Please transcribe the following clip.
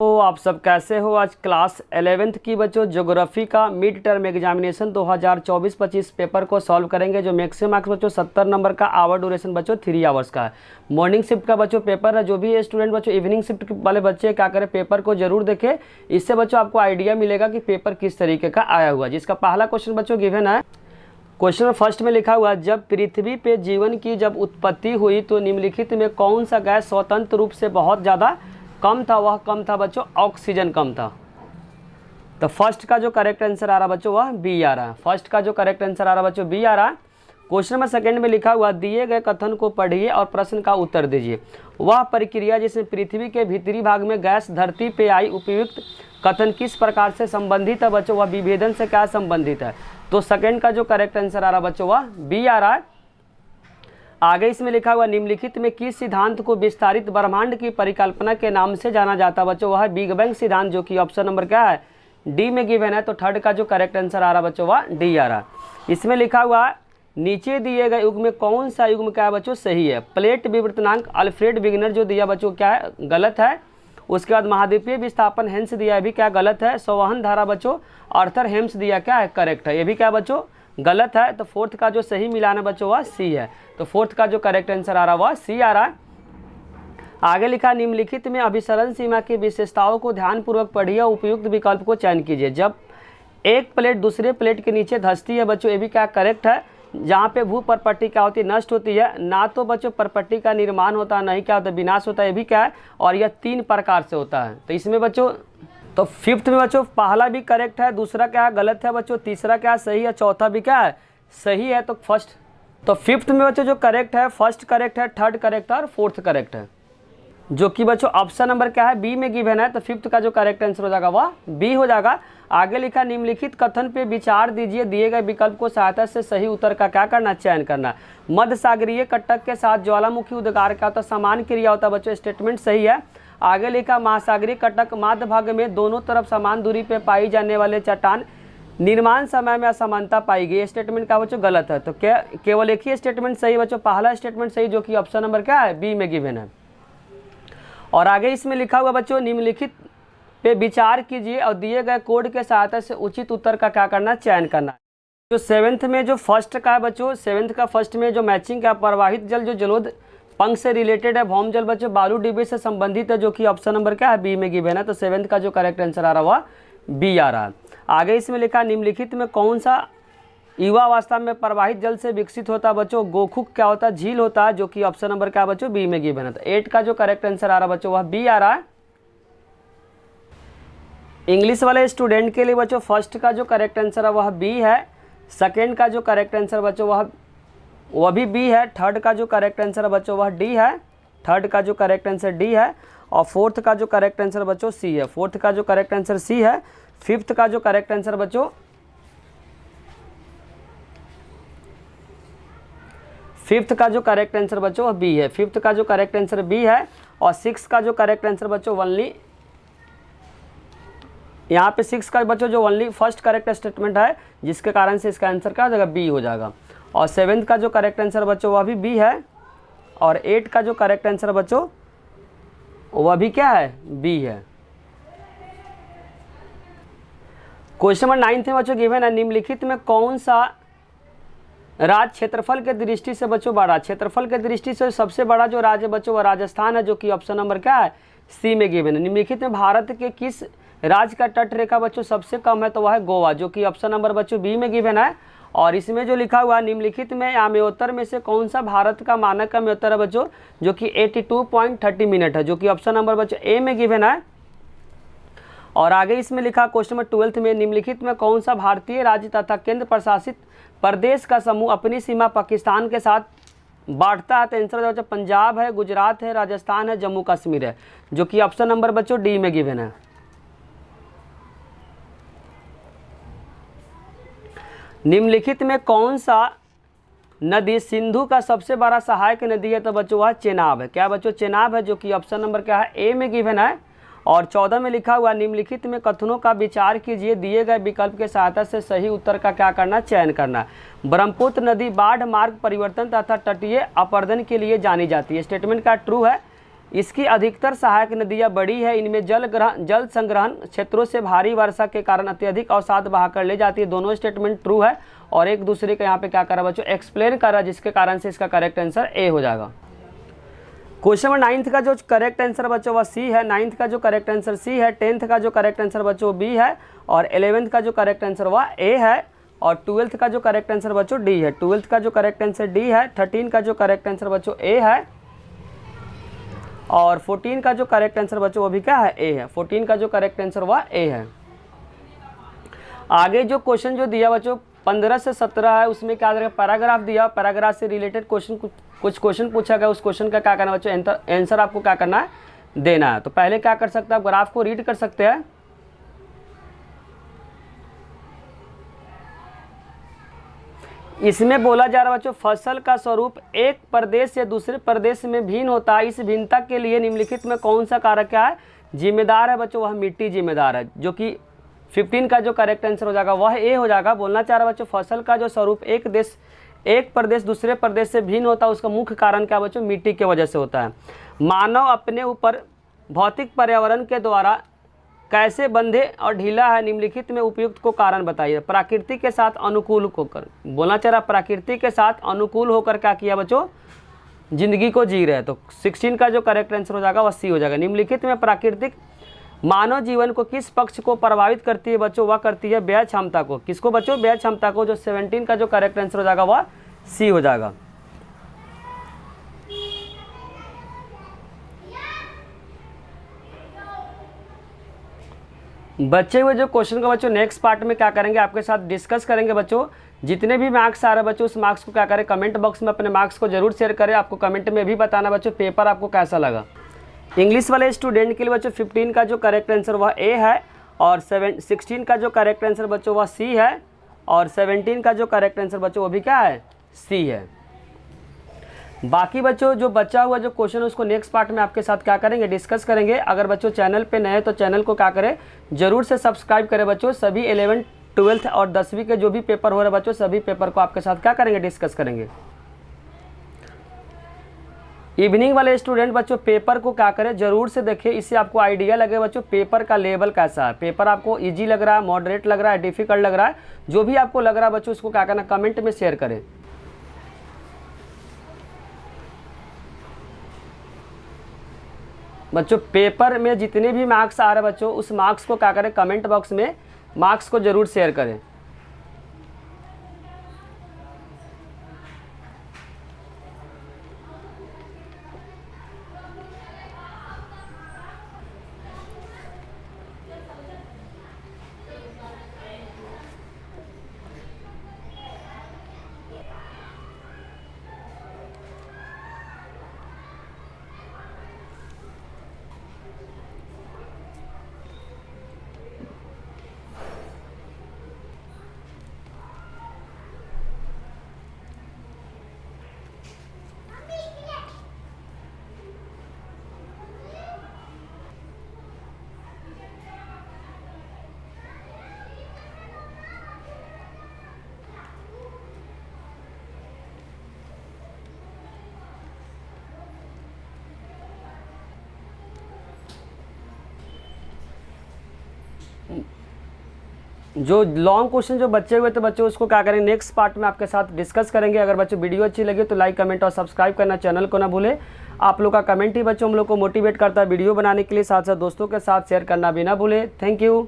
तो आप सब कैसे हो। आज क्लास 11th की बच्चों ज्योग्राफी का मिड टर्म एग्जामिनेशन 2024-25 पेपर को सॉल्व करेंगे, जो मैक्सिमम मार्क्स बच्चों 70 नंबर का। आवर ड्यूरेशन बच्चों 3 आवर्स का है। मॉर्निंग शिफ्ट का बच्चों पेपर है। जो भी स्टूडेंट बच्चों इवनिंग शिफ्ट वाले बच्चे क्या करें, पेपर को जरूर देखें। इससे बच्चों आपको आइडिया मिलेगा कि पेपर किस तरीके का आया हुआ है। जिसका पहला क्वेश्चन बच्चों गिवन है। क्वेश्चन फर्स्ट में लिखा हुआ, जब पृथ्वी पे जीवन की जब उत्पत्ति हुई तो निम्नलिखित में कौन सा गैस स्वतंत्र रूप से बहुत ज़्यादा कम था। वह कम था बच्चों ऑक्सीजन कम था। तो फर्स्ट का जो करेक्ट आंसर आ रहा बच्चों वह बी आ रहा है। फर्स्ट का जो करेक्ट आंसर आ रहा बच्चों बी आ रहा है। क्वेश्चन नंबर सेकंड में लिखा हुआ, दिए गए कथन को पढ़िए और प्रश्न का उत्तर दीजिए। वह प्रक्रिया जिसमें पृथ्वी के भीतरी भाग में गैस धरती पे आई, उपयुक्त कथन किस प्रकार से संबंधित है बच्चों। वह विभेदन से क्या संबंधित है। तो सेकंड का जो करेक्ट आंसर आ रहा बच्चों वह बी आ रहा है। आगे इसमें लिखा हुआ, निम्नलिखित में किस सिद्धांत को विस्तारित ब्रह्मांड की परिकल्पना के नाम से जाना जाता बच्चों। वह बिग बैंग सिद्धांत, जो कि ऑप्शन नंबर क्या है डी में गिवन है। तो थर्ड का जो करेक्ट आंसर आ रहा बच्चों वह डी आ रहा। इसमें लिखा हुआ, नीचे दिए गए युग में कौन सा युग्म क्या है बच्चों सही है। प्लेट विवर्तनांक अल्फ्रेड विग्नर जो दिया बच्चों क्या है गलत है। उसके बाद महाद्वीपीय विस्थापन हेम्स दिया है भी क्या गलत है। संवहन धारा बच्चों आर्थर हेम्स दिया क्या है करेक्ट है। ये भी क्या बच्चों गलत है। तो फोर्थ का जो सही मिलान है बच्चों वह सी है। तो फोर्थ का जो करेक्ट आंसर आ रहा वह सी आ रहा है। आगे लिखा, निम्नलिखित में अभिसरण सीमा की विशेषताओं को ध्यानपूर्वक पढ़िए और उपयुक्त विकल्प को चयन कीजिए। जब एक प्लेट दूसरे प्लेट के नीचे धंसती है बच्चों, ये भी क्या करेक्ट है। जहाँ पे भू परपट्टी क्या होती है नष्ट होती है। ना तो बच्चों परपट्टी का निर्माण होता है, नहीं क्या होता है विनाश होता है। ये भी क्या है और यह 3 प्रकार से होता है। तो इसमें बच्चों तो फिफ्थ में बच्चों पहला भी करेक्ट है, दूसरा क्या है गलत है बच्चों, तीसरा क्या सही है, चौथा भी क्या है सही है। तो फर्स्ट तो फिफ्थ में बच्चों जो करेक्ट है फर्स्ट करेक्ट है, थर्ड करेक्ट है और फोर्थ करेक्ट है, जो कि बच्चों ऑप्शन नंबर क्या है बी में गिवन है। तो फिफ्थ का जो करेक्ट आंसर हो जाएगा वह बी हो जाएगा। आगे लिखा, निम्नलिखित कथन पे विचार दीजिए, दिए गए विकल्प को सहायता से सही उत्तर का क्या करना चयन करना। मध्य सागरीय कटक के साथ ज्वालामुखी उद्गार का होता समान क्रिया होता बच्चों, स्टेटमेंट सही है। आगे लिखा, महासागरीय कटक मध्य भाग में दोनों तरफ समान दूरी पे पाई जाने वाले चट्टान निर्माण समय में असमानता पाई गई। स्टेटमेंट का बच्चों गलत है। तो क्या केवल एक ही स्टेटमेंट सही बच्चों, पहला स्टेटमेंट सही, जो कि ऑप्शन नंबर क्या है बी में गिवन है। और आगे इसमें लिखा हुआ बच्चों, निम्नलिखित पे विचार कीजिए और दिए गए कोड के सहायता से उचित उत्तर का क्या करना चयन करना। जो सेवेंथ में जो फर्स्ट का है बच्चों, सेवेंथ का फर्स्ट में जो मैचिंग का प्रवाहित जल जो जलोद पंख से रिलेटेड है, भौम जल बच्चों बालू डिब्बे से संबंधित है, जो कि ऑप्शन नंबर क्या है बी में गिवन है। तो सेवेंथ का जो करेक्ट आंसर आ रहा हुआ बी आ रहा है। आगे इसमें लिखा, निम्नलिखित में कौन सा युवावस्था में प्रवाहित जल से विकसित होता है बच्चों। गोखुक क्या होता है झील होता है, जो कि ऑप्शन नंबर क्या बच्चों बी में गिवन है। तो 8 का जो करेक्ट आंसर आ रहा है बच्चों वह बी आ रहा है। इंग्लिश वाले स्टूडेंट के लिए बच्चों फर्स्ट का जो करेक्ट आंसर है वह बी है। सेकेंड का जो करेक्ट आंसर बच्चों वह भी बी है। थर्ड का जो करेक्ट आंसर है बच्चों वह डी है। थर्ड का जो करेक्ट आंसर डी है। और फोर्थ का जो करेक्ट आंसर बच्चों सी है। फोर्थ का जो करेक्ट आंसर सी है। फिफ्थ का जो करेक्ट आंसर बच्चों वह बी है। फिफ्थ का जो करेक्ट आंसर बी है। और सिक्स का जो करेक्ट आंसर बच्चों ओनली यहाँ पे 6 का बच्चों जो ओनली फर्स्ट करेक्ट स्टेटमेंट है, जिसके कारण से इसका आंसर क्या हो जाएगा बी हो जाएगा। और सेवेंथ का जो करेक्ट आंसर बच्चों वह भी बी है। और 8 का जो करेक्ट आंसर बच्चों वह भी क्या है बी है। क्वेश्चन नंबर 9 में बच्चों गिवन है, निम्नलिखित में कौन सा राज्य क्षेत्रफल के दृष्टि से बच्चों बड़ा। क्षेत्रफल के दृष्टि से सबसे बड़ा जो राज्य बच्चों वह राजस्थान है, जो कि ऑप्शन नंबर क्या है सी में गिवन है। निम्नलिखित में भारत के किस राज्य का तट रेखा बच्चों सबसे कम है, तो वह है गोवा, जो कि ऑप्शन नंबर बच्चों बी में गिवन है। और इसमें जो लिखा हुआ है, निम्नलिखित में आम्योत्तर में से कौन सा भारत का मानक आम्योत्तर है बच्चों, जो कि 82.30 मिनट है, जो कि ऑप्शन नंबर बच्चों ए में गिवन है। और आगे इसमें लिखा क्वेश्चन नंबर 12 में, निम्नलिखित में कौन सा भारतीय राज्य तथा केंद्र प्रशासित प्रदेश का समूह अपनी सीमा पाकिस्तान के साथ बांटता है। तो आंसर बच्चों पंजाब है, गुजरात है, राजस्थान है, जम्मू कश्मीर है, जो कि ऑप्शन नंबर बच्चों डी में गिवन है। निम्नलिखित में कौन सा नदी सिंधु का सबसे बड़ा सहायक नदी है, तो बच्चों वह चेनाब है। क्या बच्चों चेनाब है, जो कि ऑप्शन नंबर क्या है ए में गिवन है। और 14 में लिखा हुआ, निम्नलिखित में कथनों का विचार कीजिए, दिए गए विकल्प के सहायता से सही उत्तर का क्या करना चयन करना। ब्रह्मपुत्र नदी बाढ़ मार्ग परिवर्तन तथा तटीय अपरदन के लिए जानी जाती है। स्टेटमेंट का ट्रू है। इसकी अधिकतर सहायक नदियाँ बड़ी है, इनमें जल संग्रहण क्षेत्रों से भारी वर्षा के कारण अत्यधिक अवसाद बहाकर ले जाती है। दोनों स्टेटमेंट ट्रू है और एक दूसरे का यहाँ पे क्या कर रहा है बच्चों, एक्सप्लेन कर रहा है, जिसके कारण से इसका करेक्ट आंसर ए हो जाएगा। क्वेश्चन नंबर 9th का जो करेक्ट आंसर बच्चों वह सी है, 9th का जो करेक्ट आंसर सी है, 10th का जो करेक्ट आंसर बच्चों बी है और 11th का जो करेक्ट आंसर वह ए है और 12th का जो करेक्ट आंसर बच्चों डी है। 12th का जो करेक्ट आंसर डी है, 13 का जो करेक्ट आंसर बच्चों ए है और 14 का जो करेक्ट आंसर बच्चों वो भी क्या है, ए है। 14 का जो करेक्ट आंसर वह ए है। आगे जो क्वेश्चन जो दिया बच्चों 15 से 17 है, उसमें क्या रहेगा, पैराग्राफ दिया, पैराग्राफ से रिलेटेड क्वेश्चन कुछ क्वेश्चन पूछा गया, उस क्वेश्चन का क्या करना है बच्चों, आंसर आपको क्या करना है, देना है। तो पहले क्या कर सकते हैं, आप ग्राफ को रीड कर सकते हैं। इसमें बोला जा रहा है बच्चों फसल का स्वरूप एक प्रदेश से दूसरे प्रदेश में भिन्न होता है, इस भिन्नता के लिए निम्नलिखित में कौन सा कारक क्या है, जिम्मेदार है बच्चों, वह मिट्टी जिम्मेदार है, जो कि 15 का जो करेक्ट आंसर हो जाएगा वह ए हो जाएगा। बोलना चाह रहा है बच्चों फसल का जो स्वरूप एक प्रदेश दूसरे प्रदेश से भिन्न होता है, उसका मुख्य कारण क्या बच्चों, मिट्टी के वजह से होता है। मानव अपने ऊपर भौतिक पर्यावरण के द्वारा कैसे बंधे और ढीला है, निम्नलिखित में उपयुक्त को कारण बताइए। प्रकृति के साथ अनुकूल होकर, बोलना चाह रहा प्रकृति के साथ अनुकूल होकर क्या किया बच्चों, जिंदगी को जी रहे हैं। तो 16 का जो करेक्ट आंसर हो जाएगा वह सी हो जाएगा। निम्नलिखित में प्राकृतिक मानव जीवन को किस पक्ष को प्रभावित करती है बच्चों, वह करती है व्यय क्षमता को। किसको बच्चों, व्यय क्षमता को। जो 17 का जो करेक्ट आंसर हो जाएगा वह सी हो जाएगा। बच्चे हुए जो क्वेश्चन का बच्चों नेक्स्ट पार्ट में क्या करेंगे, आपके साथ डिस्कस करेंगे बच्चों। जितने भी मार्क्स आ रहे हैं बच्चों, उस मार्क्स को क्या करें, कमेंट बॉक्स में अपने मार्क्स को जरूर शेयर करें। आपको कमेंट में भी बताना बच्चों पेपर आपको कैसा लगा। इंग्लिश वाले स्टूडेंट के लिए बच्चों 15 का जो करेक्ट आंसर वह ए है और 16 का जो करेक्ट आंसर बच्चों वह सी है और 17 का जो करेक्ट आंसर बच्चों वो भी क्या है, सी है। बाकी बच्चों जो बचा हुआ जो क्वेश्चन है उसको नेक्स्ट पार्ट में आपके साथ क्या करेंगे, डिस्कस करेंगे। अगर बच्चों चैनल पे नए तो चैनल को क्या करें, जरूर से सब्सक्राइब करें बच्चों। सभी 11th 12th और 10वीं के जो भी पेपर हो रहे हैं बच्चों, सभी पेपर को आपके साथ क्या करेंगे, डिस्कस करेंगे। इवनिंग वाले स्टूडेंट बच्चों पेपर को क्या करें, जरूर से देखिए, इससे आपको आइडिया लगे बच्चों पेपर का लेवल कैसा है। पेपर आपको इजी लग रहा है, मॉडरेट लग रहा है, डिफिकल्ट लग रहा है, जो भी आपको लग रहा है बच्चों उसको क्या करना, कमेंट में शेयर करें। बच्चों पेपर में जितने भी मार्क्स आ रहे हैं बच्चों, उस मार्क्स को क्या करें, कमेंट बॉक्स में मार्क्स को जरूर शेयर करें। जो लॉन्ग क्वेश्चन जो बचे हुए तो बच्चों उसको क्या करेंगे, नेक्स्ट पार्ट में आपके साथ डिस्कस करेंगे। अगर बच्चों वीडियो अच्छी लगी तो लाइक कमेंट और सब्सक्राइब करना, चैनल को ना भूले। आप लोग का कमेंट ही बच्चों हम लोग को मोटिवेट करता है वीडियो बनाने के लिए, साथ साथ दोस्तों के साथ शेयर करना भी ना भूले। Thank you.